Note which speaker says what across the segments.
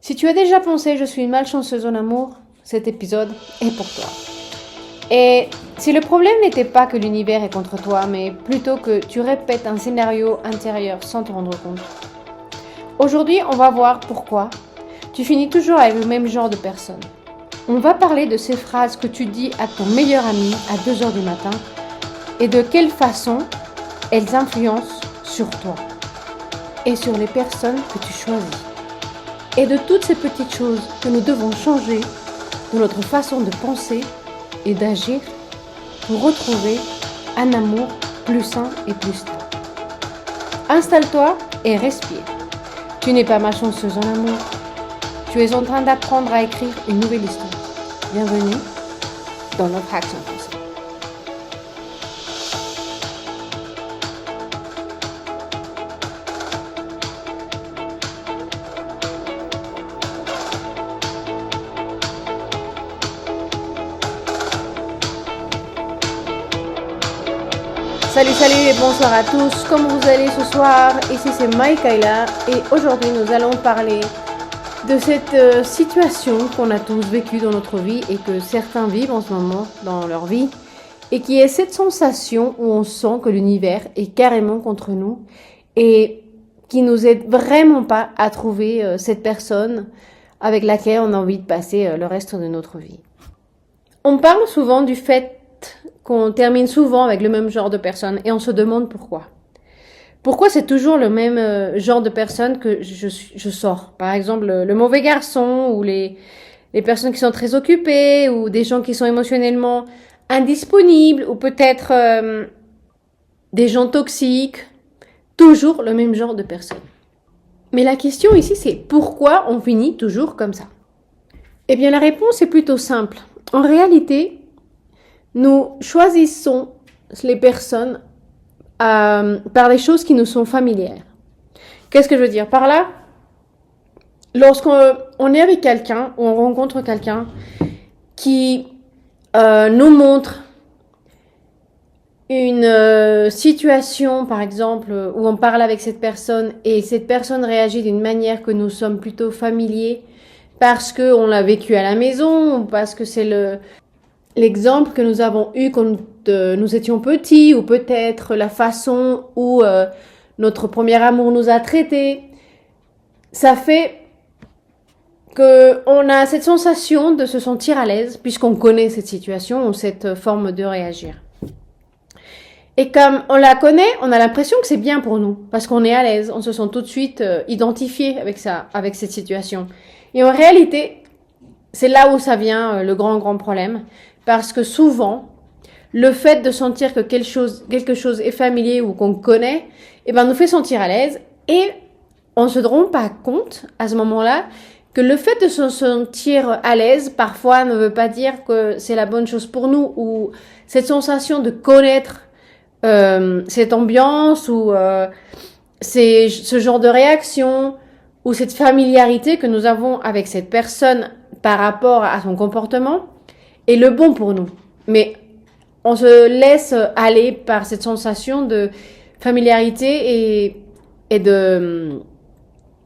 Speaker 1: Si tu as déjà pensé je suis une malchanceuse en amour, cet épisode est pour toi. Et si le problème n'était pas que l'univers est contre toi, mais plutôt que tu répètes un scénario intérieur sans te rendre compte. Aujourd'hui, on va voir pourquoi tu finis toujours avec le même genre de personne. On va parler de ces phrases que tu dis à ton meilleur ami à 2h du matin et de quelle façon elles influencent sur toi et sur les personnes que tu choisis. Et de toutes ces petites choses que nous devons changer de notre façon de penser et d'agir pour retrouver un amour plus sain et plus stable. Installe-toi et respire. Tu n'es pas malchanceuse en amour. Tu es en train d'apprendre à écrire une nouvelle histoire. Bienvenue dans notre action française. Salut et bonsoir à tous, comment vous allez ce soir? Ici c'est Maïkaïla et aujourd'hui nous allons parler de cette situation qu'on a tous vécue dans notre vie et que certains vivent en ce moment dans leur vie et qui est cette sensation où on sent que l'univers est carrément contre nous et qui nous aide vraiment pas à trouver cette personne avec laquelle on a envie de passer le reste de notre vie. On parle souvent du fait qu'on termine souvent avec le même genre de personne et on se demande pourquoi. Pourquoi c'est toujours le même genre de personne que je sors? Par exemple, le mauvais garçon ou les personnes qui sont très occupées ou des gens qui sont émotionnellement indisponibles ou peut-être des gens toxiques. Toujours le même genre de personne. Mais la question ici, c'est pourquoi on finit toujours comme ça? Eh bien, la réponse est plutôt simple. En réalité, nous choisissons les personnes par des choses qui nous sont familières. Qu'est-ce que je veux dire par là? Lorsqu'on est avec quelqu'un ou on rencontre quelqu'un qui nous montre une situation, par exemple, où on parle avec cette personne et cette personne réagit d'une manière que nous sommes plutôt familiers parce qu'on l'a vécu à la maison ou parce que c'est l'exemple que nous avons eu quand nous étions petits ou peut-être la façon où notre premier amour nous a traités, ça fait qu'on a cette sensation de se sentir à l'aise puisqu'on connaît cette situation ou cette forme de réagir. Et comme on la connaît, on a l'impression que c'est bien pour nous parce qu'on est à l'aise, on se sent tout de suite identifié avec ça, avec cette situation. Et en réalité, c'est là où ça vient le grand problème. Parce que souvent, le fait de sentir que quelque chose est familier ou qu'on connaît, nous fait sentir à l'aise et on se rend pas compte à ce moment-là que le fait de se sentir à l'aise parfois ne veut pas dire que c'est la bonne chose pour nous ou cette sensation de connaître cette ambiance ou ce genre de réaction ou cette familiarité que nous avons avec cette personne par rapport à son comportement est le bon pour nous. Mais on se laisse aller par cette sensation de familiarité et de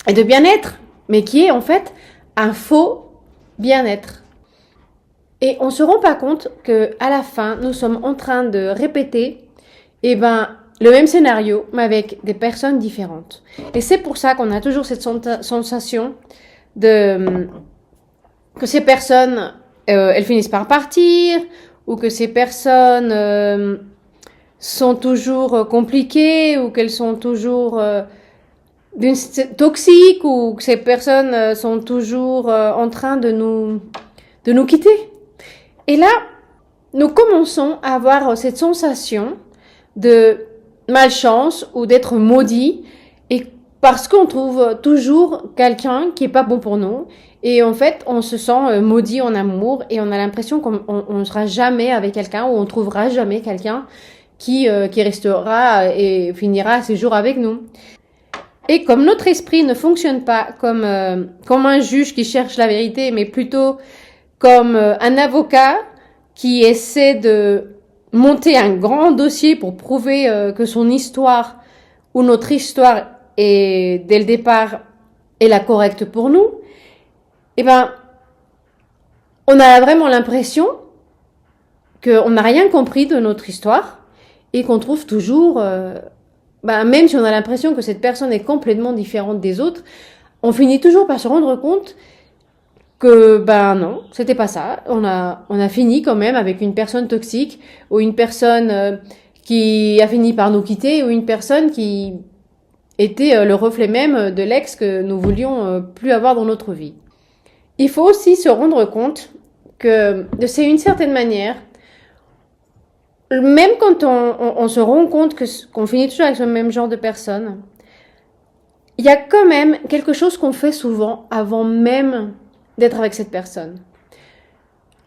Speaker 1: bien-être, mais qui est en fait un faux bien-être. Et on se rend pas compte que à la fin, nous sommes en train de répéter le même scénario, mais avec des personnes différentes. Et c'est pour ça qu'on a toujours cette sensation que ces personnes elles finissent par partir ou que ces personnes sont toujours compliquées ou qu'elles sont toujours toxiques ou que ces personnes sont toujours en train de nous quitter. Et là, nous commençons à avoir cette sensation de malchance ou d'être maudit et parce qu'on trouve toujours quelqu'un qui est pas bon pour nous. Et en fait, on se sent maudit en amour et on a l'impression qu'on ne sera jamais avec quelqu'un ou on trouvera jamais quelqu'un qui restera et finira ses jours avec nous. Et comme notre esprit ne fonctionne pas comme un juge qui cherche la vérité, mais plutôt comme un avocat qui essaie de monter un grand dossier pour prouver que son histoire ou notre histoire est, dès le départ, est la correcte pour nous, eh ben, on a vraiment l'impression qu'on n'a rien compris de notre histoire et qu'on trouve toujours, même si on a l'impression que cette personne est complètement différente des autres, on finit toujours par se rendre compte que non, c'était pas ça. On a fini quand même avec une personne toxique ou une personne qui a fini par nous quitter ou une personne qui était le reflet même de l'ex que nous voulions plus avoir dans notre vie. Il faut aussi se rendre compte que c'est une certaine manière, même quand on se rend compte qu'on finit toujours avec ce même genre de personne, il y a quand même quelque chose qu'on fait souvent avant même d'être avec cette personne.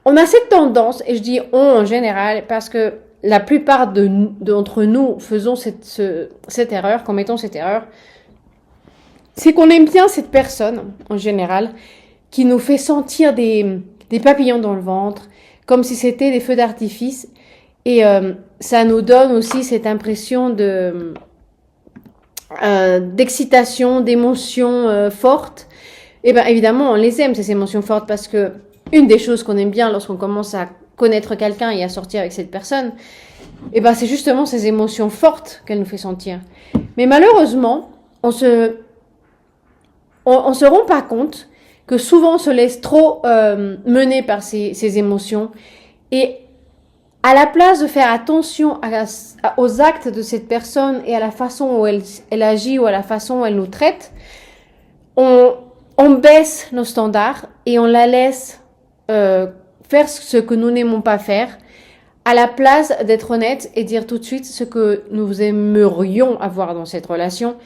Speaker 1: On a cette tendance, et je dis on en général, parce que la plupart d'entre nous faisons cette erreur, commettons cette erreur, c'est qu'on aime bien cette personne, en général, qui nous fait sentir des papillons dans le ventre, comme si c'était des feux d'artifice, et ça nous donne aussi cette impression d'excitation, d'émotions fortes. Et bien évidemment, on les aime, ces émotions fortes, parce que une des choses qu'on aime bien lorsqu'on commence à connaître quelqu'un et à sortir avec cette personne, c'est justement ces émotions fortes qu'elle nous fait sentir. Mais malheureusement, on se rend pas compte que souvent on se laisse trop mener par ces émotions. Et à la place de faire attention aux actes de cette personne et à la façon où elle agit ou à la façon où elle nous traite, on baisse nos standards et on la laisse faire ce que nous n'aimons pas faire, à la place d'être honnête et dire tout de suite ce que nous aimerions avoir dans cette relation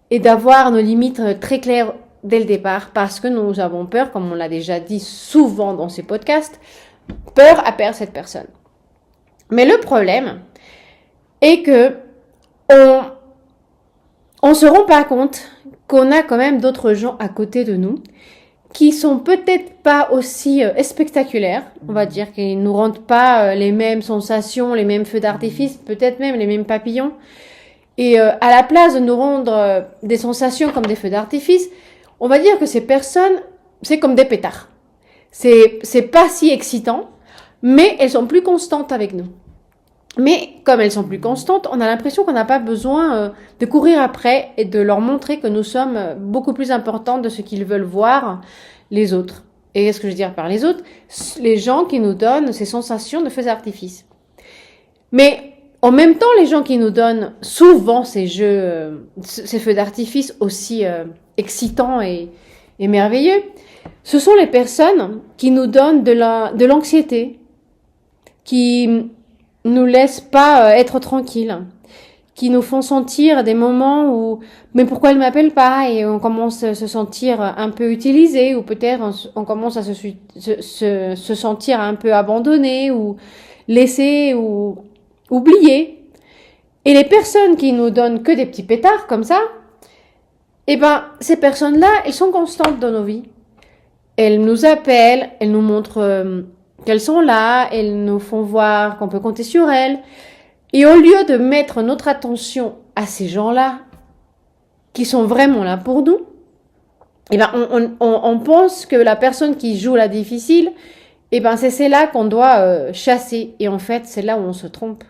Speaker 1: et d'avoir nos limites très claires dès le départ, parce que nous avons peur, comme on l'a déjà dit souvent dans ces podcasts, peur à perdre cette personne. Mais le problème est que on se rend pas compte qu'on a quand même d'autres gens à côté de nous qui sont peut-être pas aussi spectaculaires, on va dire, qui nous rendent pas les mêmes sensations, les mêmes feux d'artifice, peut-être même les mêmes papillons. Et à la place de nous rendre des sensations comme des feux d'artifice, on va dire que ces personnes, c'est comme des pétards. C'est pas si excitant, mais elles sont plus constantes avec nous. Mais comme elles sont plus constantes, on a l'impression qu'on n'a pas besoin de courir après et de leur montrer que nous sommes beaucoup plus importants de ce qu'ils veulent voir les autres. Et qu'est-ce que je veux dire par les autres? Les gens qui nous donnent ces sensations de feux d'artifice. Mais en même temps, les gens qui nous donnent souvent ces feux d'artifice aussi excitants et merveilleux, ce sont les personnes qui nous donnent de l'anxiété, qui nous laissent pas être tranquilles, qui nous font sentir des moments où mais pourquoi elle m'appelle pas, et on commence à se sentir un peu utilisé, ou peut-être on commence à se sentir un peu abandonné ou laissé ou oublié. Et les personnes qui nous donnent que des petits pétards comme ça, ces personnes-là, elles sont constantes dans nos vies. Elles nous appellent, elles nous montrent qu'elles sont là, elles nous font voir qu'on peut compter sur elles. Et au lieu de mettre notre attention à ces gens-là, qui sont vraiment là pour nous, on pense que la personne qui joue la difficile, c'est celle-là qu'on doit chasser. Et en fait, c'est là où on se trompe.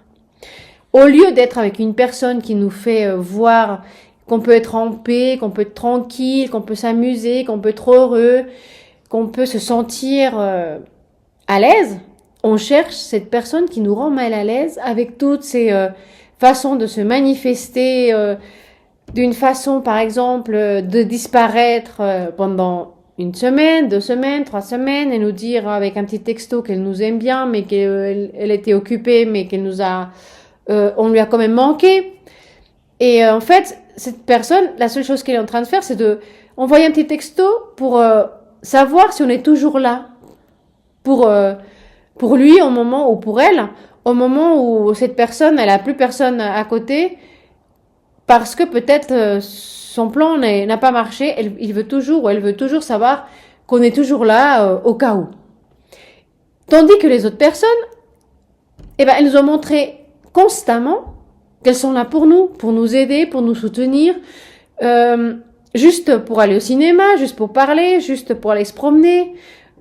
Speaker 1: Au lieu d'être avec une personne qui nous fait voir qu'on peut être en paix, qu'on peut être tranquille, qu'on peut s'amuser, qu'on peut être heureux, qu'on peut se sentir à l'aise, on cherche cette personne qui nous rend mal à l'aise avec toutes ces façons de se manifester d'une façon, par exemple, de disparaître pendant 1 semaine, 2 semaines, 3 semaines, et nous dire avec un petit texto qu'elle nous aime bien, mais qu'elle était occupée, mais on lui a quand même manqué. Et en fait, cette personne, la seule chose qu'elle est en train de faire, c'est de envoyer un petit texto pour savoir si on est toujours là pour lui au moment, ou pour elle, au moment où cette personne, elle a plus personne à côté, parce que peut-être son plan n'a pas marché. Elle veut toujours savoir qu'on est toujours là au cas où. Tandis que les autres personnes, elles nous ont montré constamment qu'elles sont là pour nous aider, pour nous soutenir. juste pour aller au cinéma, juste pour parler, juste pour aller se promener,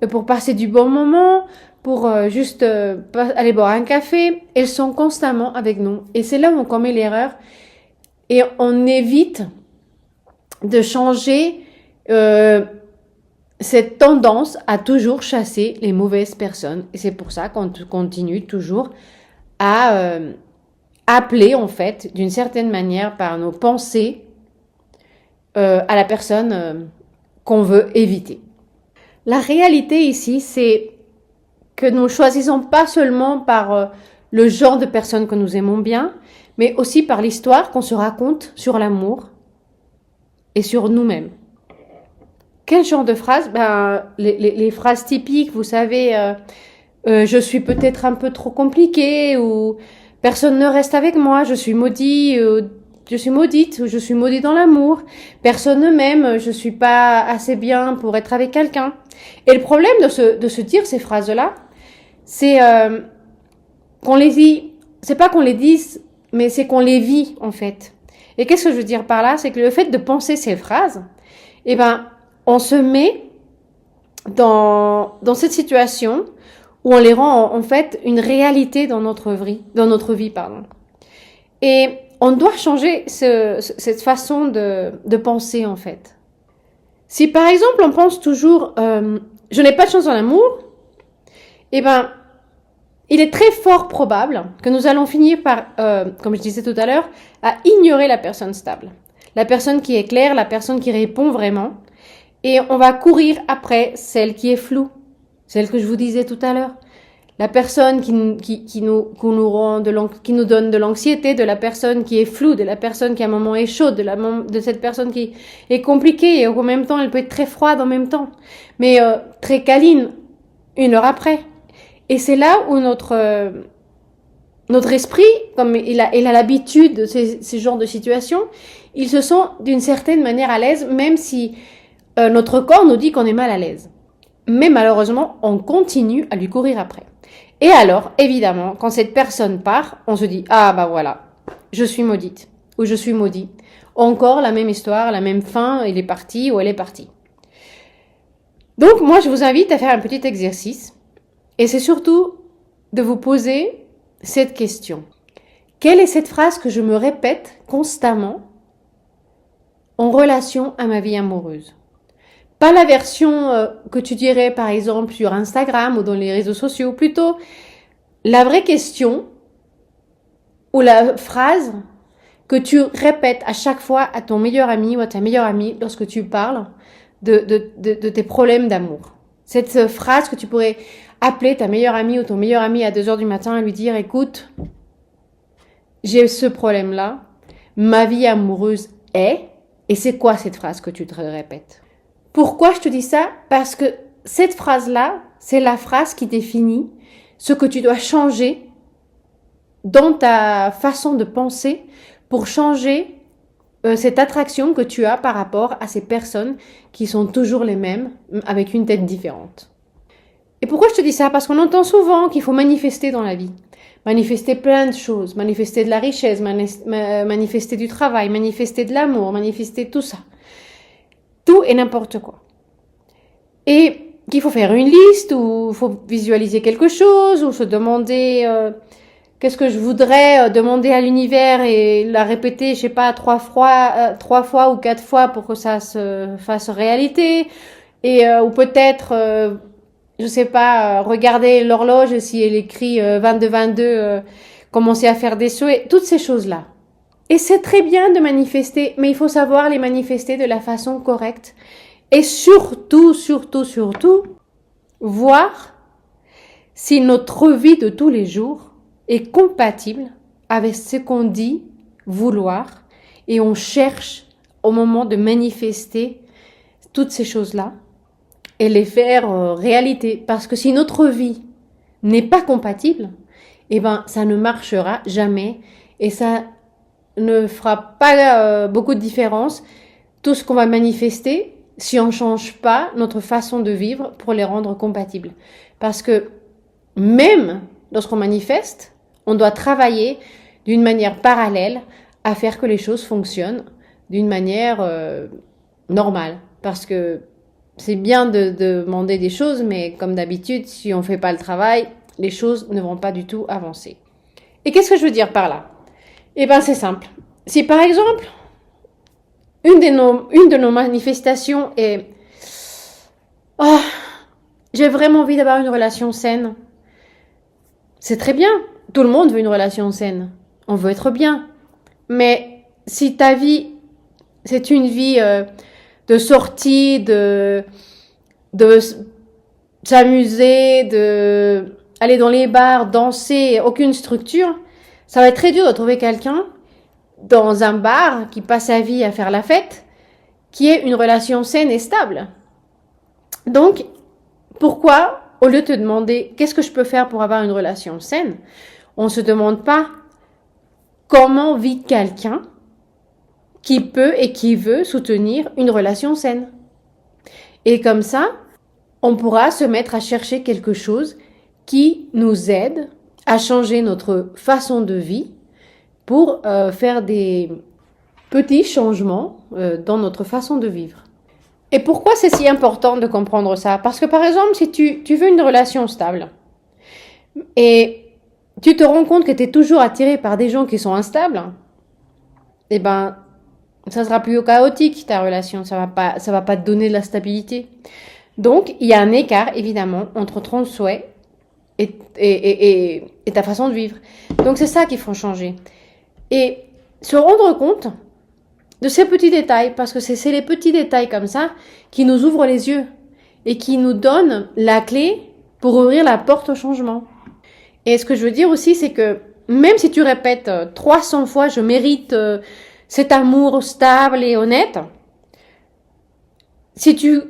Speaker 1: pour passer du bon moment, pour juste aller boire un café. Elles sont constamment avec nous. Et c'est là où on commet l'erreur et on évite de changer cette tendance à toujours chasser les mauvaises personnes. Et c'est pour ça qu'on continue toujours à appeler, en fait, d'une certaine manière, par nos pensées, à la personne qu'on veut éviter. La réalité ici, c'est que nous choisissons pas seulement par le genre de personne que nous aimons bien, mais aussi par l'histoire qu'on se raconte sur l'amour et sur nous-mêmes. Quel genre de phrases? Les phrases typiques, vous savez, je suis peut-être un peu trop compliquée, ou personne ne reste avec moi, je suis maudit, je suis maudite, ou je suis maudit dans l'amour, personne ne m'aime, je suis pas assez bien pour être avec quelqu'un. Et le problème de se dire ces phrases-là, c'est qu'on les dit, c'est pas qu'on les dise, mais c'est qu'on les vit en fait. Et qu'est-ce que je veux dire par là? C'est que le fait de penser ces phrases, eh ben, on se met dans cette situation où on les rend en fait une réalité dans notre vie, pardon. Et on doit changer cette façon de penser en fait. Si par exemple on pense toujours je n'ai pas de chance dans l'amour, eh ben il est très fort probable que nous allons finir par, comme je disais tout à l'heure, à ignorer la personne stable, la personne qui est claire, la personne qui répond vraiment, et on va courir après celle qui est floue, celle que je vous disais tout à l'heure. La personne qui nous donne de l'anxiété, de la personne qui est floue, de la personne qui à un moment est chaude, de cette personne qui est compliquée et en même temps elle peut être très froide en même temps, mais très câline une heure après. Et c'est là où notre esprit, comme il a l'habitude de ces genres de situations, il se sent d'une certaine manière à l'aise, même si notre corps nous dit qu'on est mal à l'aise. Mais malheureusement, on continue à lui courir après. Et alors, évidemment, quand cette personne part, on se dit « Ah bah voilà, je suis maudite » ou « Je suis maudit ». Encore la même histoire, la même fin, il est parti ou elle est partie. Donc moi, je vous invite à faire un petit exercice. Et c'est surtout de vous poser cette question. Quelle est cette phrase que je me répète constamment en relation à ma vie amoureuse? Pas la version que tu dirais par exemple sur Instagram ou dans les réseaux sociaux, plutôt la vraie question ou la phrase que tu répètes à chaque fois à ton meilleur ami ou à ta meilleure amie lorsque tu parles de tes problèmes d'amour. Cette phrase que tu pourrais appeler ta meilleure amie ou ton meilleur ami à 2h du matin et lui dire « Écoute, j'ai ce problème-là, ma vie amoureuse est… » Et c'est quoi cette phrase que tu te répètes? Pourquoi je te dis ça? Parce que cette phrase-là, c'est la phrase qui définit ce que tu dois changer dans ta façon de penser pour changer cette attraction que tu as par rapport à ces personnes qui sont toujours les mêmes, avec une tête différente. Et pourquoi je te dis ça? Parce qu'on entend souvent qu'il faut manifester dans la vie. Manifester plein de choses, manifester de la richesse, manifester du travail, manifester de l'amour, manifester tout ça. Tout et n'importe quoi. Et qu'il faut faire une liste, ou il faut visualiser quelque chose, ou se demander qu'est-ce que je voudrais demander à l'univers et la répéter, je sais pas, 3 fois ou 4 fois pour que ça se fasse réalité. Et ou peut-être je sais pas, regarder l'horloge si elle écrit 22, commencer à faire des souhaits, toutes ces choses-là. Et c'est très bien de manifester, mais il faut savoir les manifester de la façon correcte. Et surtout, voir si notre vie de tous les jours est compatible avec ce qu'on dit vouloir, et on cherche au moment de manifester toutes ces choses-là et les faire réalité. Parce que si notre vie n'est pas compatible, eh ben, ça ne marchera jamais et ça ne fera pas beaucoup de différence. Tout ce qu'on va manifester, si on ne change pas notre façon de vivre pour les rendre compatibles. Parce que même lorsqu'on manifeste, on doit travailler d'une manière parallèle à faire que les choses fonctionnent d'une manière normal. Parce que c'est bien de demander des choses, mais comme d'habitude, si on fait pas le travail, les choses ne vont pas du tout avancer. Et qu'est-ce que je veux dire par là? Eh ben, c'est simple. Si par exemple, une de nos manifestations est oh, j'ai vraiment envie d'avoir une relation saine. C'est très bien. Tout le monde veut une relation saine. On veut être bien. Mais si ta vie, c'est une vie de sortie, de s'amuser, de aller dans les bars, danser, aucune structure, ça va être très dur de trouver quelqu'un dans un bar qui passe sa vie à faire la fête, qui ait une relation saine et stable. Donc, pourquoi, au lieu de te demander qu'est-ce que je peux faire pour avoir une relation saine, on ne se demande pas comment vit quelqu'un qui peut et qui veut soutenir une relation saine. Et comme ça, on pourra se mettre à chercher quelque chose qui nous aide à changer notre façon de vie pour faire des petits changements dans notre façon de vivre. Et pourquoi c'est si important de comprendre ça? Parce que par exemple, si tu veux une relation stable et tu te rends compte que tu es toujours attiré par des gens qui sont instables, eh ben, ça sera plus chaotique ta relation, ça va pas te donner de la stabilité. Donc, il y a un écart évidemment entre ton souhait et ta façon de vivre. Donc, c'est ça qu'il faut changer. Et se rendre compte de ces petits détails, parce que c'est les petits détails comme ça qui nous ouvrent les yeux et qui nous donnent la clé pour ouvrir la porte au changement. Et ce que je veux dire aussi, c'est que même si tu répètes 300 fois « je mérite cet amour stable et honnête », si tu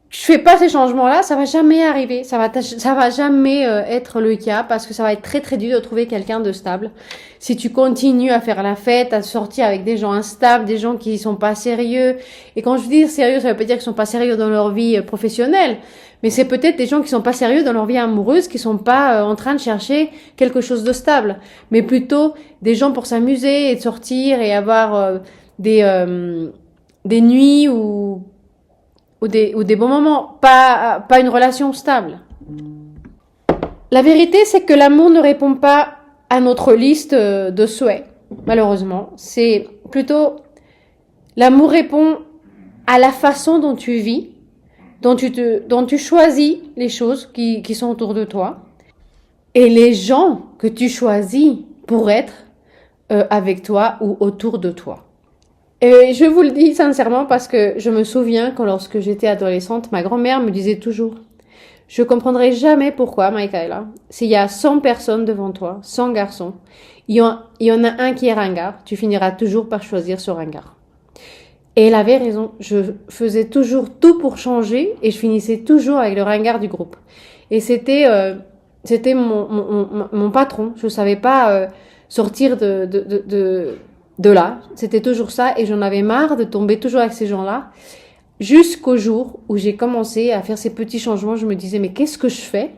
Speaker 1: fais pas ces changements-là, ça va jamais arriver. Ça va jamais être le cas parce que ça va être très très dur de trouver quelqu'un de stable. Si tu continues à faire la fête, à sortir avec des gens instables, des gens qui sont pas sérieux. Et quand je dis sérieux, ça veut pas dire qu'ils sont pas sérieux dans leur vie professionnelle. Mais c'est peut-être des gens qui sont pas sérieux dans leur vie amoureuse, qui sont pas en train de chercher quelque chose de stable. Mais plutôt des gens pour s'amuser et de sortir et avoir des nuits ou des bons moments, pas une relation stable. La vérité, c'est que l'amour ne répond pas à notre liste de souhaits, malheureusement. C'est plutôt, l'amour répond à la façon dont tu vis, dont tu choisis les choses qui sont autour de toi, et les gens que tu choisis pour être avec toi ou autour de toi. Et je vous le dis sincèrement parce que je me souviens que lorsque j'étais adolescente, ma grand-mère me disait toujours « Je comprendrai jamais pourquoi, Michaela, s'il y a 100 personnes devant toi, 100 garçons, il y en a un qui est ringard, tu finiras toujours par choisir ce ringard. » Et elle avait raison, je faisais toujours tout pour changer et je finissais toujours avec le ringard du groupe. Et c'était mon patron, je savais pas sortir de là, c'était toujours ça et j'en avais marre de tomber toujours avec ces gens-là jusqu'au jour où j'ai commencé à faire ces petits changements. Je me disais mais qu'est-ce que je fais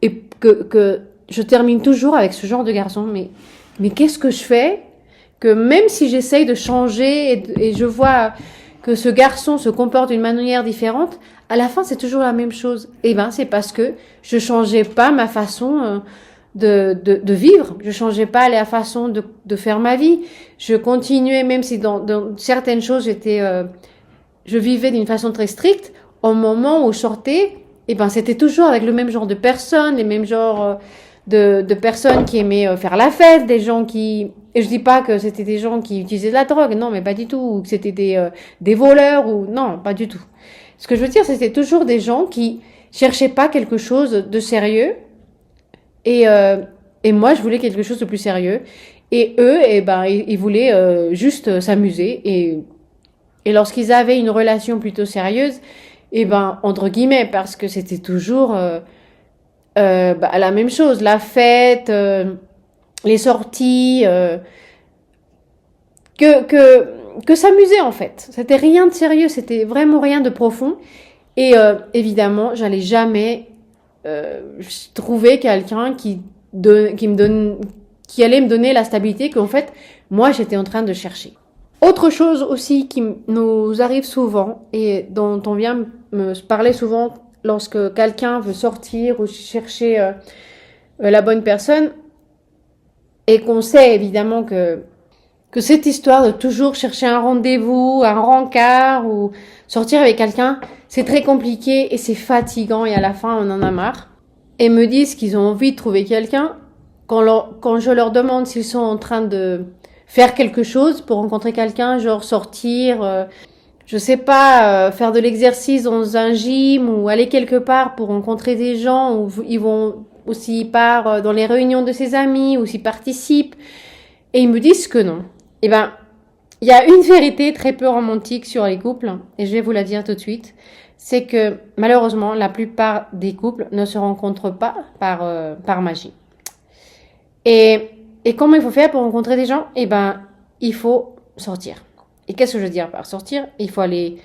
Speaker 1: et que je termine toujours avec ce genre de garçon, mais qu'est-ce que je fais que même si j'essaye de changer et je vois que ce garçon se comporte d'une manière différente, à la fin c'est toujours la même chose. Et ben c'est parce que je changeais pas ma façon de vivre. Je changeais pas la façon de faire ma vie. Je continuais, même si dans certaines choses je vivais d'une façon très stricte, au moment où je sortais, et ben, c'était toujours avec le même genre de personnes, les mêmes genres de personnes qui aimaient faire la fête, des gens et je dis pas que c'était des gens qui utilisaient de la drogue, non, mais pas du tout, ou que c'était des voleurs, ou, non, pas du tout. Ce que je veux dire, c'était toujours des gens qui cherchaient pas quelque chose de sérieux, et moi, je voulais quelque chose de plus sérieux. Et eux, eh ben, ils voulaient juste s'amuser. Et lorsqu'ils avaient une relation plutôt sérieuse, eh ben, entre guillemets, parce que c'était toujours la même chose, la fête, les sorties, que s'amuser en fait. C'était rien de sérieux, c'était vraiment rien de profond. Et évidemment, j'allais jamais trouver quelqu'un qui allait me donner la stabilité qu'en fait moi j'étais en train de chercher. Autre chose aussi qui nous arrive souvent et dont on vient me parler souvent lorsque quelqu'un veut sortir ou chercher la bonne personne et qu'on sait évidemment que cette histoire de toujours chercher un rendez-vous, un rencard ou sortir avec quelqu'un, c'est très compliqué et c'est fatigant et à la fin on en a marre. Et me disent qu'ils ont envie de trouver quelqu'un. Quand je leur demande s'ils sont en train de faire quelque chose pour rencontrer quelqu'un, genre sortir, je sais pas, faire de l'exercice dans un gym ou aller quelque part pour rencontrer des gens, ou ils vont aussi part dans les réunions de ses amis ou s'ils participent, et ils me disent que non. Eh ben, il y a une vérité très peu romantique sur les couples, et je vais vous la dire tout de suite, c'est que malheureusement, la plupart des couples ne se rencontrent pas par magie. Et comment il faut faire pour rencontrer des gens? Eh ben, il faut sortir. Et qu'est-ce que je veux dire par sortir? Il faut aller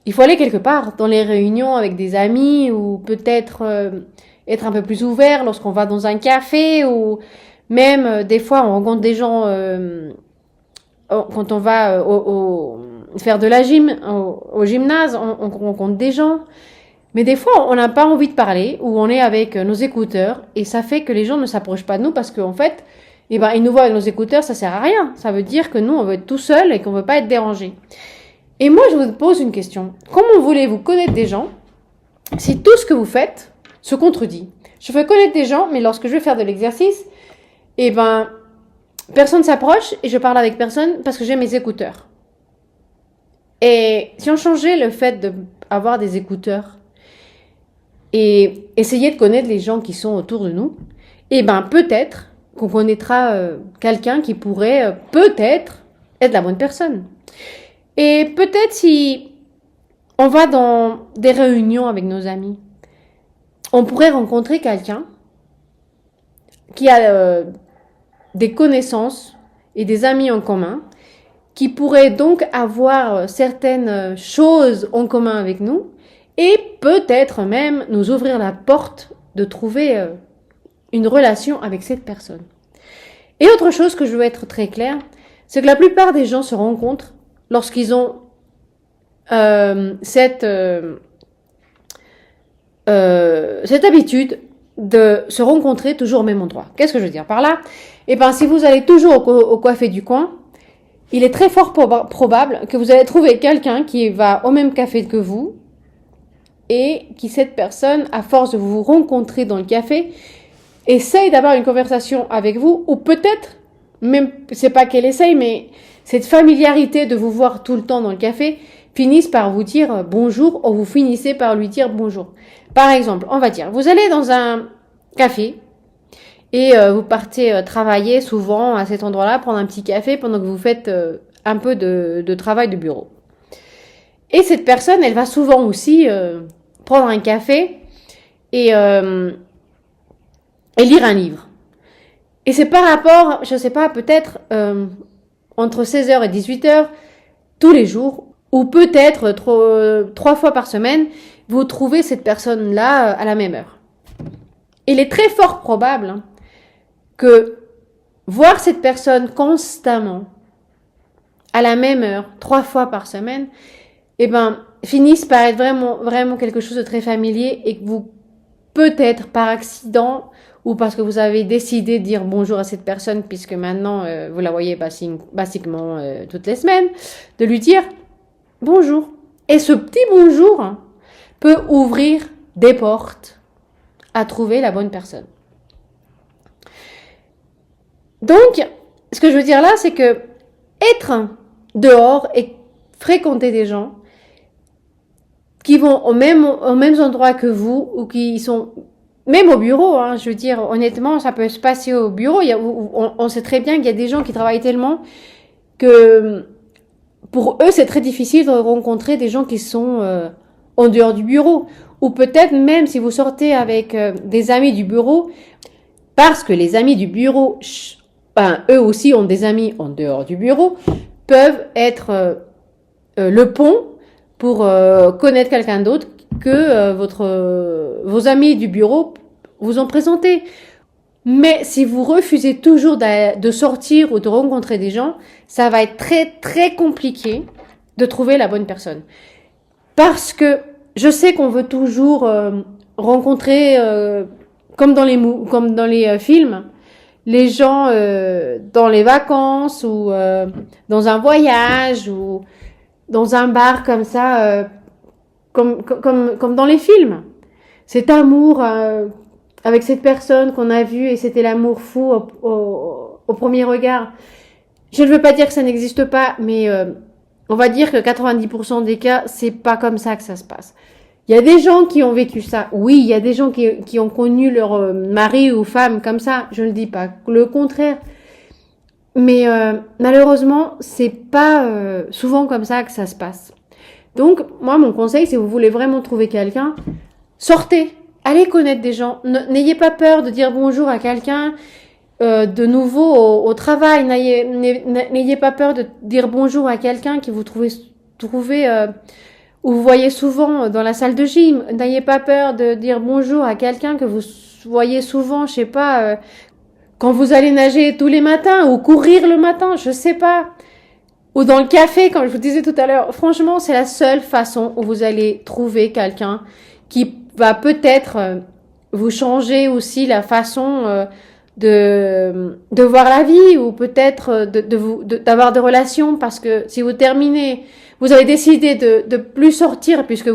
Speaker 1: quelque part, dans les réunions avec des amis, ou peut-être être un peu plus ouvert lorsqu'on va dans un café, ou même des fois on rencontre des gens quand on va faire de la gym, au gymnase, on rencontre des gens. Mais des fois, on n'a pas envie de parler, ou on est avec nos écouteurs, et ça fait que les gens ne s'approchent pas de nous parce qu'en fait, eh ben, ils nous voient avec nos écouteurs, ça sert à rien. Ça veut dire que nous, on veut être tout seul et qu'on veut pas être dérangé. Et moi, je vous pose une question. Comment voulez-vous connaître des gens si tout ce que vous faites se contredit? Je veux connaître des gens, mais lorsque je vais faire de l'exercice, eh ben, personne s'approche et je parle avec personne parce que j'ai mes écouteurs. Et si on changeait le fait d'avoir des écouteurs et essayer de connaître les gens qui sont autour de nous, eh ben peut-être qu'on connaîtra quelqu'un qui pourrait peut-être être la bonne personne. Et peut-être si on va dans des réunions avec nos amis, on pourrait rencontrer quelqu'un qui a des connaissances et des amis en commun, qui pourrait donc avoir certaines choses en commun avec nous, et peut-être même nous ouvrir la porte de trouver une relation avec cette personne. Et autre chose que je veux être très claire, c'est que la plupart des gens se rencontrent lorsqu'ils ont cette habitude de se rencontrer toujours au même endroit. Qu'est-ce que je veux dire par là? Eh ben, si vous allez toujours au café du coin, il est très fort probable que vous allez trouver quelqu'un qui va au même café que vous, et qui, cette personne, à force de vous rencontrer dans le café, essaye d'avoir une conversation avec vous, ou peut-être, même, c'est pas qu'elle essaye, mais cette familiarité de vous voir tout le temps dans le café finisse par vous dire bonjour, ou vous finissez par lui dire bonjour. Par exemple, on va dire, vous allez dans un café, et vous partez travailler souvent à cet endroit-là, prendre un petit café pendant que vous faites un peu de travail de bureau. Et cette personne, elle va souvent aussi prendre un café et lire un livre. Et c'est par rapport, je sais pas, peut-être entre 16h et 18h, tous les jours, ou peut-être 3 fois par semaine, vous trouvez cette personne-là à la même heure. Il est très fort probable que voir cette personne constamment, à la même heure, 3 fois par semaine, eh ben, finisse par être vraiment, vraiment quelque chose de très familier, et que vous, peut-être par accident, ou parce que vous avez décidé de dire bonjour à cette personne, puisque maintenant, vous la voyez basiquement toutes les semaines, de lui dire bonjour. Et ce petit bonjour peut ouvrir des portes à trouver la bonne personne. Donc, ce que je veux dire là, c'est que être dehors et fréquenter des gens qui vont aux mêmes endroits que vous, ou qui sont même au bureau, hein, je veux dire, honnêtement, ça peut se passer au bureau. On sait très bien qu'il y a des gens qui travaillent tellement que pour eux, c'est très difficile de rencontrer des gens qui sont en dehors du bureau. Ou peut-être même si vous sortez avec des amis du bureau, parce que les amis du bureau, eux aussi ont des amis en dehors du bureau, peuvent être le pont pour connaître quelqu'un d'autre que vos amis du bureau vous ont présenté. Mais si vous refusez toujours de sortir ou de rencontrer des gens, ça va être très, très compliqué de trouver la bonne personne. Parce que je sais qu'on veut toujours rencontrer, comme dans les films, les gens dans les vacances ou dans un voyage ou dans un bar comme ça, comme dans les films. Cet amour avec cette personne qu'on a vue et c'était l'amour fou au premier regard. Je ne veux pas dire que ça n'existe pas, mais on va dire que 90% des cas, c'est pas comme ça que ça se passe. Il y a des gens qui ont vécu ça. Oui, il y a des gens qui ont connu leur mari ou femme comme ça. Je ne dis pas le contraire. Mais malheureusement, c'est pas souvent comme ça que ça se passe. Donc, moi, mon conseil, si vous voulez vraiment trouver quelqu'un, sortez. Allez connaître des gens. N'ayez pas peur de dire bonjour à quelqu'un de nouveau au travail. N'ayez pas peur de dire bonjour à quelqu'un que vous trouvez ou vous voyez souvent dans la salle de gym. N'ayez pas peur de dire bonjour à quelqu'un que vous voyez souvent, je sais pas, quand vous allez nager tous les matins ou courir le matin, je sais pas. Ou dans le café, comme je vous disais tout à l'heure. Franchement, c'est la seule façon où vous allez trouver quelqu'un qui va peut-être vous changer aussi la façon de voir la vie ou peut-être d'avoir des relations parce que si vous terminez, vous avez décidé de plus sortir puisque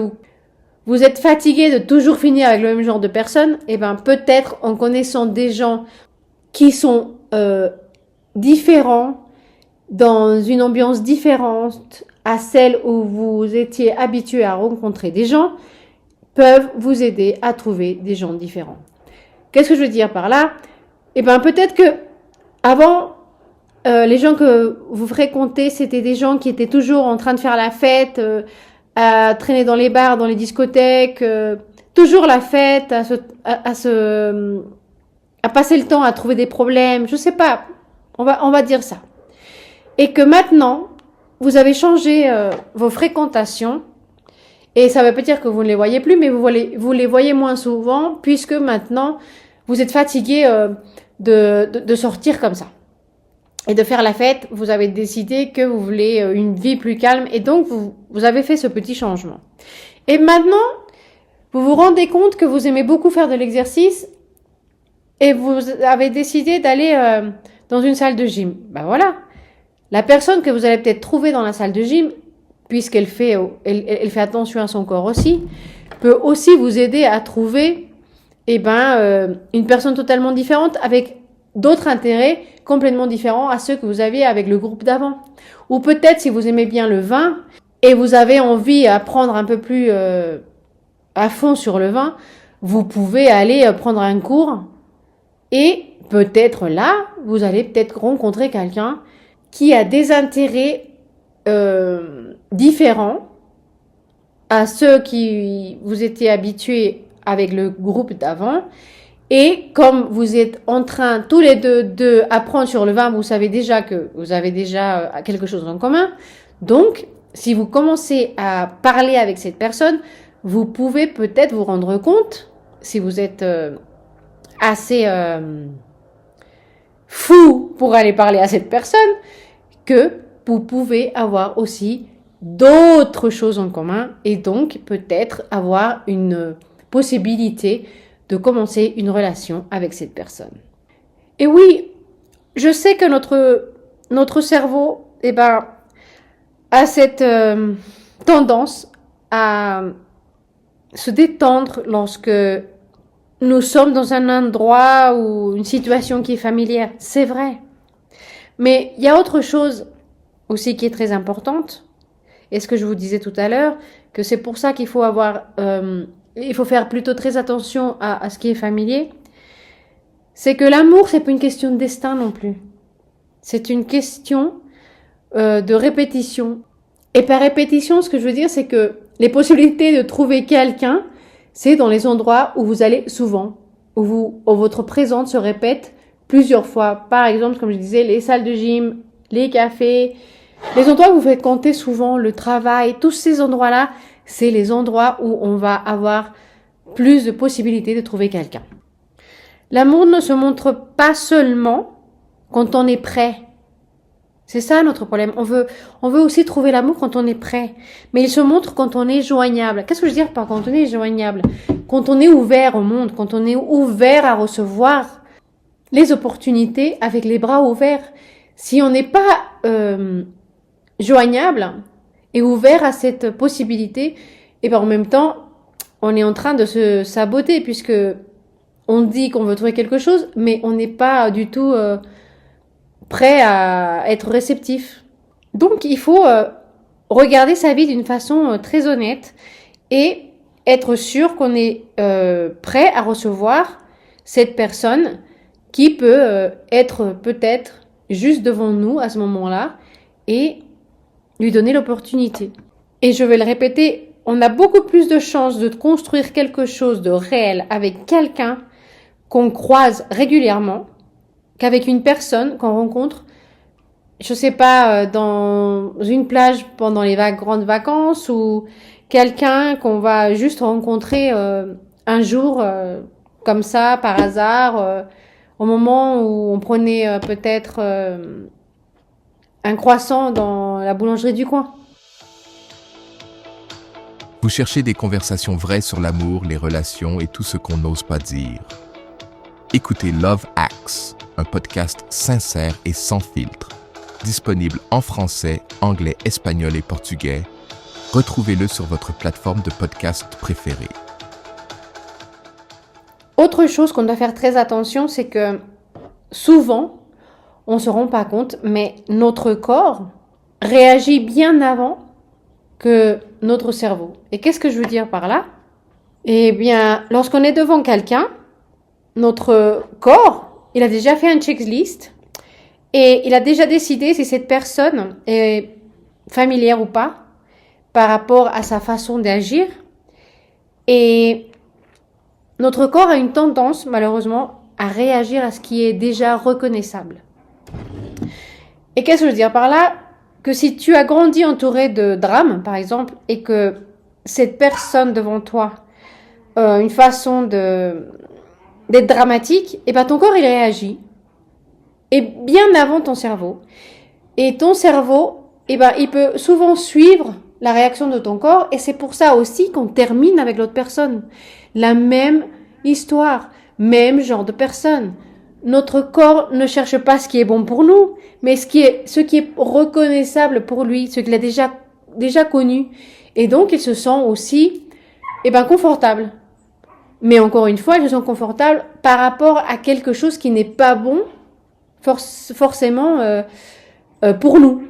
Speaker 1: vous êtes fatigué de toujours finir avec le même genre de personnes, et ben peut-être en connaissant des gens qui sont différents, dans une ambiance différente à celle où vous étiez habitué à rencontrer des gens, peuvent vous aider à trouver des gens différents. Qu'est-ce que je veux dire par là? Eh ben peut-être que avant, les gens que vous fréquentez, c'était des gens qui étaient toujours en train de faire la fête, à traîner dans les bars, dans les discothèques, toujours la fête, à passer le temps à trouver des problèmes. Je sais pas, on va dire ça. Et que maintenant, vous avez changé vos fréquentations. Et ça ne veut pas dire que vous ne les voyez plus, mais vous les voyez moins souvent, puisque maintenant, vous êtes fatigué de sortir comme ça. Et de faire la fête, vous avez décidé que vous voulez une vie plus calme, et donc vous avez fait ce petit changement. Et maintenant, vous vous rendez compte que vous aimez beaucoup faire de l'exercice, et vous avez décidé d'aller dans une salle de gym. Ben voilà. La personne que vous allez peut-être trouver dans la salle de gym, puisqu'elle fait attention à son corps aussi, peut aussi vous aider à trouver une personne totalement différente avec d'autres intérêts complètement différents à ceux que vous aviez avec le groupe d'avant. Ou peut-être si vous aimez bien le vin et vous avez envie d'apprendre un peu plus à fond sur le vin, vous pouvez aller prendre un cours et peut-être là, vous allez peut-être rencontrer quelqu'un qui a des intérêts différents à ceux qui vous étiez habitués avec le groupe d'avant. Et comme vous êtes en train tous les deux d'apprendre sur le vin, vous savez déjà que vous avez déjà quelque chose en commun. Donc, si vous commencez à parler avec cette personne, vous pouvez peut-être vous rendre compte, si vous êtes assez fou pour aller parler à cette personne, que vous pouvez avoir aussi d'autres choses en commun et donc peut-être avoir une possibilité de commencer une relation avec cette personne. Et oui, je sais que notre cerveau a cette tendance à se détendre lorsque nous sommes dans un endroit ou une situation qui est familière. C'est vrai. Mais il y a autre chose aussi qui est très importante. Et ce que je vous disais tout à l'heure, que c'est pour ça qu'il faut il faut faire plutôt très attention à ce qui est familier. C'est que l'amour, c'est pas une question de destin non plus. C'est une question de répétition. Et par répétition, ce que je veux dire, c'est que les possibilités de trouver quelqu'un, c'est dans les endroits où vous allez souvent, où votre présence se répète plusieurs fois. Par exemple, comme je disais, les salles de gym, les cafés, les endroits où vous fréquentez souvent, le travail, tous ces endroits-là, c'est les endroits où on va avoir plus de possibilités de trouver quelqu'un. L'amour ne se montre pas seulement quand on est prêt. C'est ça notre problème. On veut aussi trouver l'amour quand on est prêt. Mais il se montre quand on est joignable. Qu'est-ce que je veux dire par quand on est joignable? Quand on est ouvert au monde, quand on est ouvert à recevoir les opportunités avec les bras ouverts. Si on n'est pas joignable et ouvert à cette possibilité, et ben en même temps, on est en train de se saboter puisque on dit qu'on veut trouver quelque chose, mais on n'est pas du tout prêt à être réceptif. Donc, il faut regarder sa vie d'une façon très honnête et être sûr qu'on est prêt à recevoir cette personne qui peut être peut-être juste devant nous à ce moment-là et lui donner l'opportunité. Et je vais le répéter, on a beaucoup plus de chances de construire quelque chose de réel avec quelqu'un qu'on croise régulièrement qu'avec une personne qu'on rencontre, je sais pas, dans une plage pendant les grandes vacances ou quelqu'un qu'on va juste rencontrer un jour comme ça, par hasard, au moment où on prenait peut-être un croissant dans la boulangerie du coin.
Speaker 2: Vous cherchez des conversations vraies sur l'amour, les relations et tout ce qu'on n'ose pas dire. Écoutez Love Hacks, un podcast sincère et sans filtre. Disponible en français, anglais, espagnol et portugais. Retrouvez-le sur votre plateforme de podcast préférée.
Speaker 1: Autre chose qu'on doit faire très attention, c'est que souvent, on ne se rend pas compte, mais notre corps réagit bien avant que notre cerveau. Et qu'est-ce que je veux dire par là? Eh bien, lorsqu'on est devant quelqu'un, notre corps, il a déjà fait un checklist et il a déjà décidé si cette personne est familière ou pas par rapport à sa façon d'agir. Et notre corps a une tendance, malheureusement, à réagir à ce qui est déjà reconnaissable. Et qu'est-ce que je veux dire par là? Que si tu as grandi entouré de drames, par exemple, et que cette personne devant toi, une façon d'être dramatique, et ben ton corps il réagit, et bien avant ton cerveau. Et ton cerveau, et ben il peut souvent suivre la réaction de ton corps, et c'est pour ça aussi qu'on termine avec l'autre personne. La même histoire, même genre de personne. Notre corps ne cherche pas ce qui est bon pour nous, mais ce qui est reconnaissable pour lui, ce qu'il a déjà connu. Et donc, il se sent aussi, confortable. Mais encore une fois, il se sent confortable par rapport à quelque chose qui n'est pas bon, forcément, pour nous.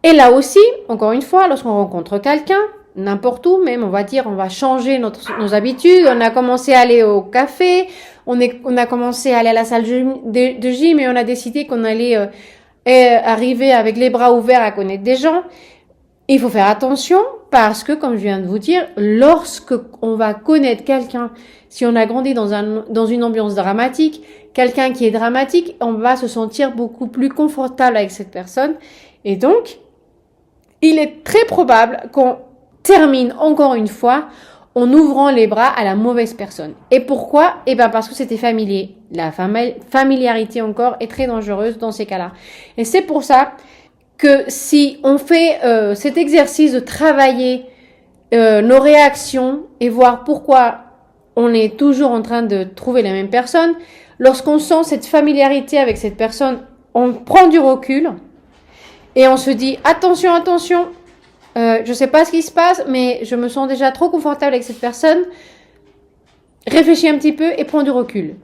Speaker 1: Et là aussi, encore une fois, lorsqu'on rencontre quelqu'un, n'importe où, même, on va dire, on va changer nos habitudes, on a commencé à aller au café, on a commencé à aller à la salle de gym et on a décidé qu'on allait arriver avec les bras ouverts à connaître des gens. Il faut faire attention parce que, comme je viens de vous dire, lorsque on va connaître quelqu'un, si on a grandi dans une ambiance dramatique, quelqu'un qui est dramatique, on va se sentir beaucoup plus confortable avec cette personne. Et donc, il est très probable qu'on termine encore une fois en ouvrant les bras à la mauvaise personne. Et pourquoi? Parce que c'était familier. La familiarité encore est très dangereuse dans ces cas-là. Et c'est pour ça que si on fait cet exercice de travailler nos réactions et voir pourquoi on est toujours en train de trouver la même personne, lorsqu'on sent cette familiarité avec cette personne, on prend du recul et on se dit attention, je sais pas ce qui se passe, mais je me sens déjà trop confortable avec cette personne. Réfléchis un petit peu et prends du recul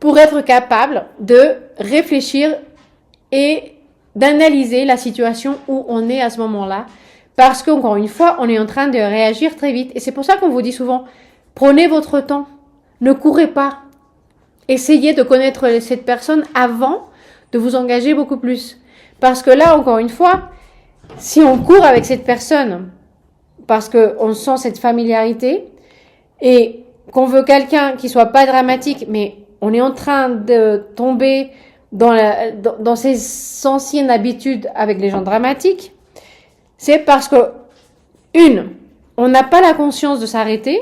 Speaker 1: pour être capable de réfléchir et d'analyser la situation où on est à ce moment-là. Parce qu'encore une fois, on est en train de réagir très vite. Et c'est pour ça qu'on vous dit souvent, prenez votre temps. Ne courez pas. Essayez de connaître cette personne avant de vous engager beaucoup plus. Parce que là, encore une fois, si on court avec cette personne parce qu'on sent cette familiarité et qu'on veut quelqu'un qui soit pas dramatique, mais on est en train de tomber dans ses anciennes habitudes avec les gens dramatiques, c'est parce que, on n'a pas la conscience de s'arrêter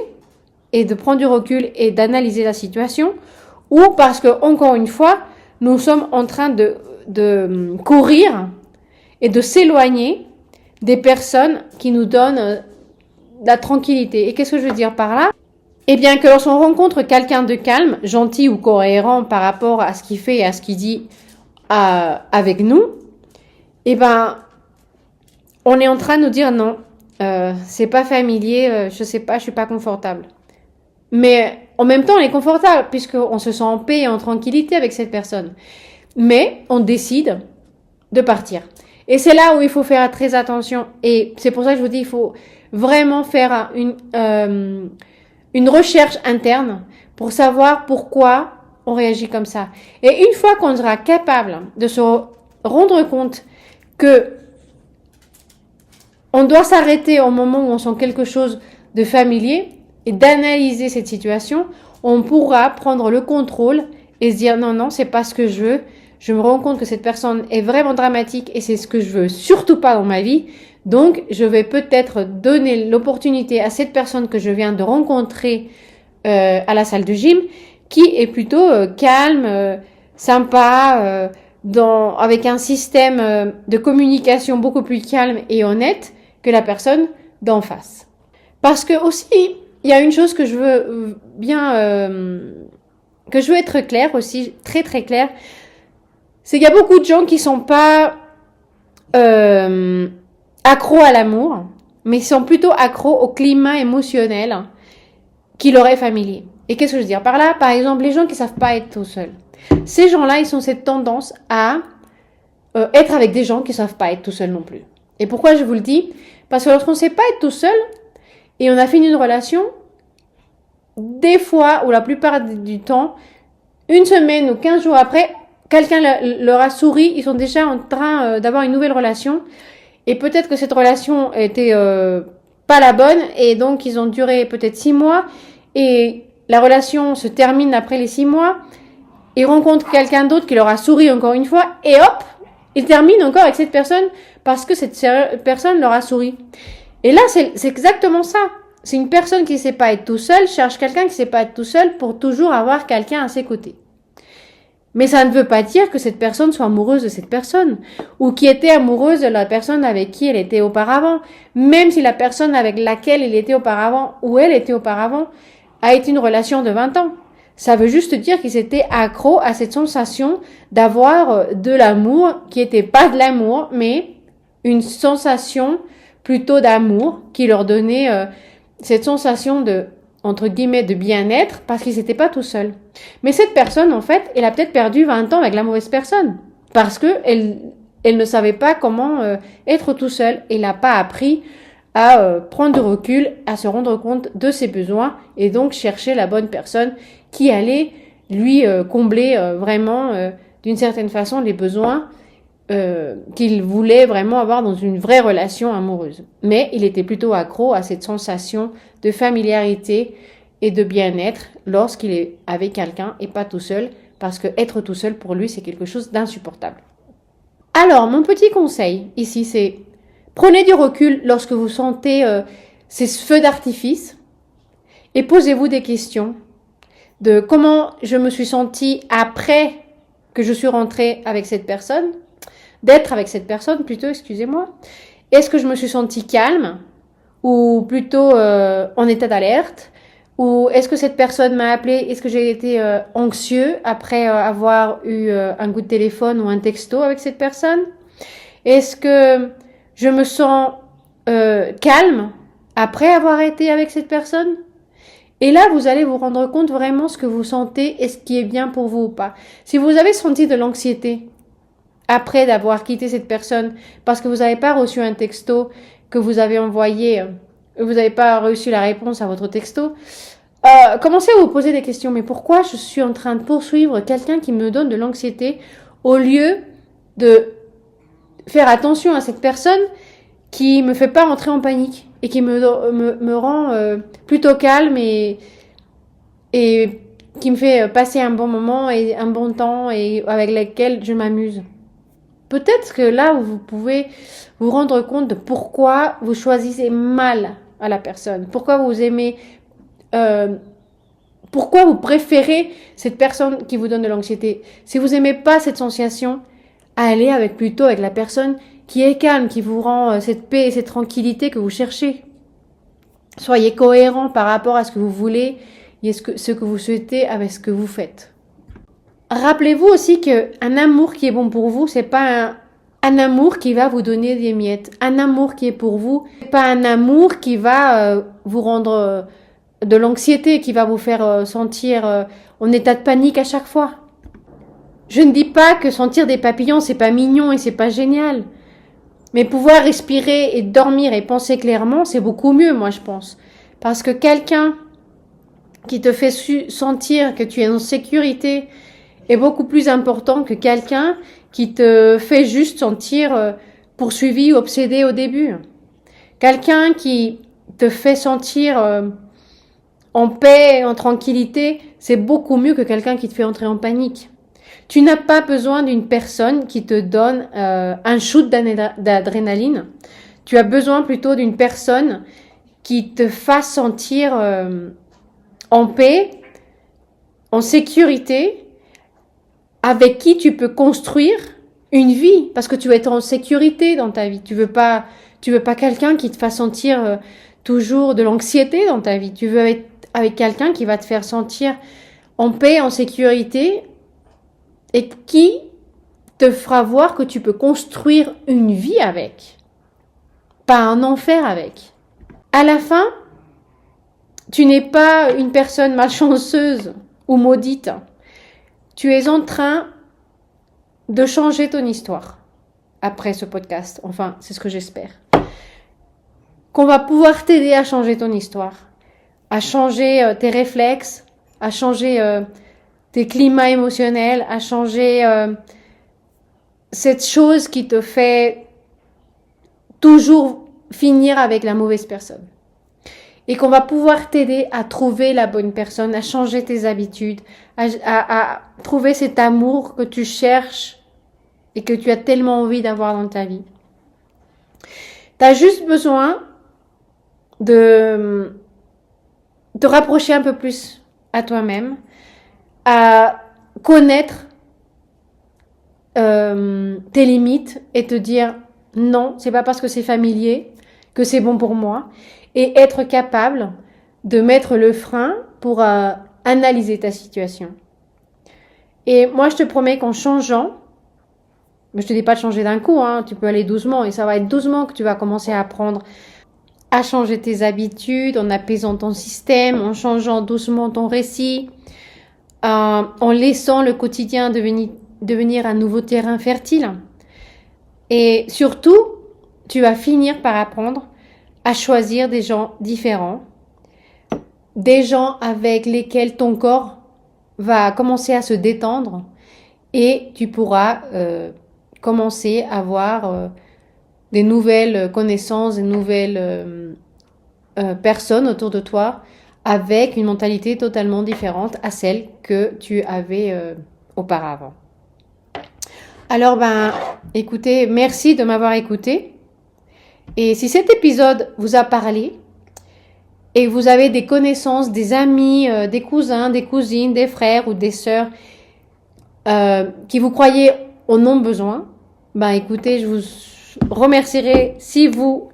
Speaker 1: et de prendre du recul et d'analyser la situation, ou parce que, encore une fois, nous sommes en train de courir et de s'éloigner des personnes qui nous donnent la tranquillité. Et qu'est-ce que je veux dire par là? Eh bien que lorsqu'on rencontre quelqu'un de calme, gentil ou cohérent par rapport à ce qu'il fait et à ce qu'il dit avec nous, eh ben on est en train de nous dire non, c'est pas familier, je sais pas, je suis pas confortable. Mais en même temps, on est confortable puisqu'on se sent en paix et en tranquillité avec cette personne. Mais on décide de partir. Et c'est là où il faut faire très attention. Et c'est pour ça que je vous dis, il faut vraiment faire une recherche interne pour savoir pourquoi on réagit comme ça. Et une fois qu'on sera capable de se rendre compte que on doit s'arrêter au moment où on sent quelque chose de familier et d'analyser cette situation, on pourra prendre le contrôle et se dire non, c'est pas ce que je veux. Je me rends compte que cette personne est vraiment dramatique et c'est ce que je veux surtout pas dans ma vie. Donc, je vais peut-être donner l'opportunité à cette personne que je viens de rencontrer à la salle de gym, qui est plutôt calme, sympa, avec un système de communication beaucoup plus calme et honnête que la personne d'en face. Parce que aussi, il y a une chose que je veux que je veux être claire aussi, très très claire, c'est qu'il y a beaucoup de gens qui sont pas accros à l'amour, mais sont plutôt accros au climat émotionnel qui leur est familier. Et qu'est-ce que je veux dire par là? Par exemple, les gens qui savent pas être tout seuls. Ces gens-là, ils ont cette tendance à être avec des gens qui savent pas être tout seuls non plus. Et pourquoi je vous le dis? Parce que lorsqu'on sait pas être tout seul et on a fini une relation, des fois, ou la plupart du temps, une semaine ou 15 jours après, quelqu'un leur a souri, ils sont déjà en train d'avoir une nouvelle relation. Et peut-être que cette relation était pas la bonne et donc ils ont duré peut-être 6 mois et la relation se termine après les 6 mois. Ils rencontrent quelqu'un d'autre qui leur a souri encore une fois et hop, ils terminent encore avec cette personne parce que cette personne leur a souri. Et là, c'est exactement ça. C'est une personne qui ne sait pas être tout seul, cherche quelqu'un qui ne sait pas être tout seul pour toujours avoir quelqu'un à ses côtés. Mais ça ne veut pas dire que cette personne soit amoureuse de cette personne ou qui était amoureuse de la personne avec qui elle était auparavant. Même si la personne avec laquelle il était auparavant ou elle était auparavant a été une relation de 20 ans. Ça veut juste dire qu'ils étaient accros à cette sensation d'avoir de l'amour qui n'était pas de l'amour, mais une sensation plutôt d'amour qui leur donnait cette sensation de, entre guillemets, de bien-être parce qu'ils n'étaient pas tout seuls. Mais cette personne, en fait, elle a peut-être perdu 20 ans avec la mauvaise personne parce que elle ne savait pas comment être tout seul. Elle n'a pas appris à prendre du recul, à se rendre compte de ses besoins et donc chercher la bonne personne qui allait lui combler vraiment d'une certaine façon les besoins qu'il voulait vraiment avoir dans une vraie relation amoureuse. Mais il était plutôt accro à cette sensation de familiarité et de bien-être lorsqu'il est avec quelqu'un et pas tout seul, parce que être tout seul pour lui, c'est quelque chose d'insupportable. Alors, mon petit conseil ici, c'est prenez du recul lorsque vous sentez ces feux d'artifice et posez-vous des questions de comment je me suis sentie après que je suis rentrée avec cette personne, d'être avec cette personne plutôt, excusez-moi. Est-ce que je me suis sentie calme ou plutôt en état d'alerte? Ou est-ce que cette personne m'a appelé? Est-ce que j'ai été anxieux après avoir eu un coup de téléphone ou un texto avec cette personne? Est-ce que je me sens calme après avoir été avec cette personne? Et là, vous allez vous rendre compte vraiment ce que vous sentez et ce qui est bien pour vous ou pas. Si vous avez senti de l'anxiété après d'avoir quitté cette personne parce que vous n'avez pas reçu un texto que vous avez envoyé, vous n'avez pas reçu la réponse à votre texto, commencez à vous poser des questions. Mais pourquoi je suis en train de poursuivre quelqu'un qui me donne de l'anxiété au lieu de faire attention à cette personne qui me fait pas rentrer en panique et qui me rend plutôt calme et qui me fait passer un bon moment et un bon temps et avec lequel je m'amuse. Peut-être que là, vous pouvez vous rendre compte de pourquoi vous choisissez mal à la personne, pourquoi vous aimez Pourquoi vous préférez cette personne qui vous donne de l'anxiété? Si vous n'aimez pas cette sensation, allez plutôt avec la personne qui est calme, qui vous rend cette paix et cette tranquillité que vous cherchez. Soyez cohérent par rapport à ce que vous voulez et ce que vous souhaitez avec ce que vous faites. Rappelez-vous aussi qu'un amour qui est bon pour vous, c'est pas un amour qui va vous donner des miettes. Un amour qui est pour vous, c'est pas un amour qui va vous rendre de l'anxiété, qui va vous faire sentir en état de panique à chaque fois. Je ne dis pas que sentir des papillons, c'est pas mignon et c'est pas génial. Mais pouvoir respirer et dormir et penser clairement, c'est beaucoup mieux, moi, je pense. Parce que quelqu'un qui te fait sentir que tu es en sécurité est beaucoup plus important que quelqu'un qui te fait juste sentir poursuivi ou obsédé au début. Quelqu'un qui te fait sentir en paix, en tranquillité, c'est beaucoup mieux que quelqu'un qui te fait entrer en panique. Tu n'as pas besoin d'une personne qui te donne un shoot d'adrénaline. Tu as besoin plutôt d'une personne qui te fasse sentir en paix, en sécurité, avec qui tu peux construire une vie, parce que tu veux être en sécurité dans ta vie. Tu veux pas quelqu'un qui te fasse sentir toujours de l'anxiété dans ta vie. Tu veux être avec quelqu'un qui va te faire sentir en paix, en sécurité, et qui te fera voir que tu peux construire une vie avec, pas un enfer avec. À la fin, tu n'es pas une personne malchanceuse ou maudite. Tu es en train de changer ton histoire après ce podcast. Enfin, c'est ce que j'espère. Qu'on va pouvoir t'aider à changer ton histoire, à changer tes réflexes, à changer tes climats émotionnels, à changer cette chose qui te fait toujours finir avec la mauvaise personne. Et qu'on va pouvoir t'aider à trouver la bonne personne, à changer tes habitudes, à trouver cet amour que tu cherches et que tu as tellement envie d'avoir dans ta vie. Tu as juste besoin de te rapprocher un peu plus à toi-même, à connaître tes limites et te dire non, c'est pas parce que c'est familier que c'est bon pour moi, et être capable de mettre le frein pour analyser ta situation. Et moi, je te promets qu'en changeant, mais je te dis pas de changer d'un coup, hein, tu peux aller doucement, et ça va être doucement que tu vas commencer à apprendre à changer tes habitudes, en apaisant ton système, en changeant doucement ton récit, en laissant le quotidien devenir un nouveau terrain fertile. Et surtout, tu vas finir par apprendre à choisir des gens différents, des gens avec lesquels ton corps va commencer à se détendre, et tu pourras commencer à avoir des nouvelles connaissances, des nouvelles personnes autour de toi avec une mentalité totalement différente à celle que tu avais auparavant. Alors, écoutez, merci de m'avoir écouté. Et si cet épisode vous a parlé et vous avez des connaissances, des amis, des cousins, des cousines, des frères ou des sœurs qui vous croyez en ont besoin, écoutez, je vous remercierai si vous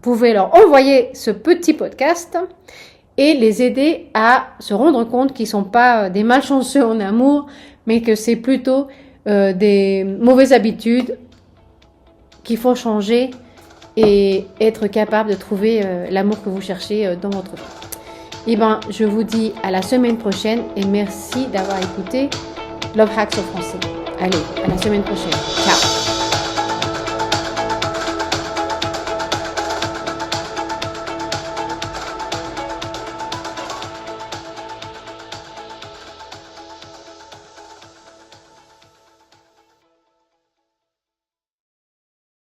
Speaker 1: pouvez leur envoyer ce petit podcast et les aider à se rendre compte qu'ils ne sont pas des malchanceux en amour, mais que c'est plutôt des mauvaises habitudes qu'il faut changer et être capable de trouver l'amour que vous cherchez dans votre vie. Je vous dis à la semaine prochaine et merci d'avoir écouté Love Hacks au français. Allez, à la semaine prochaine. Ciao!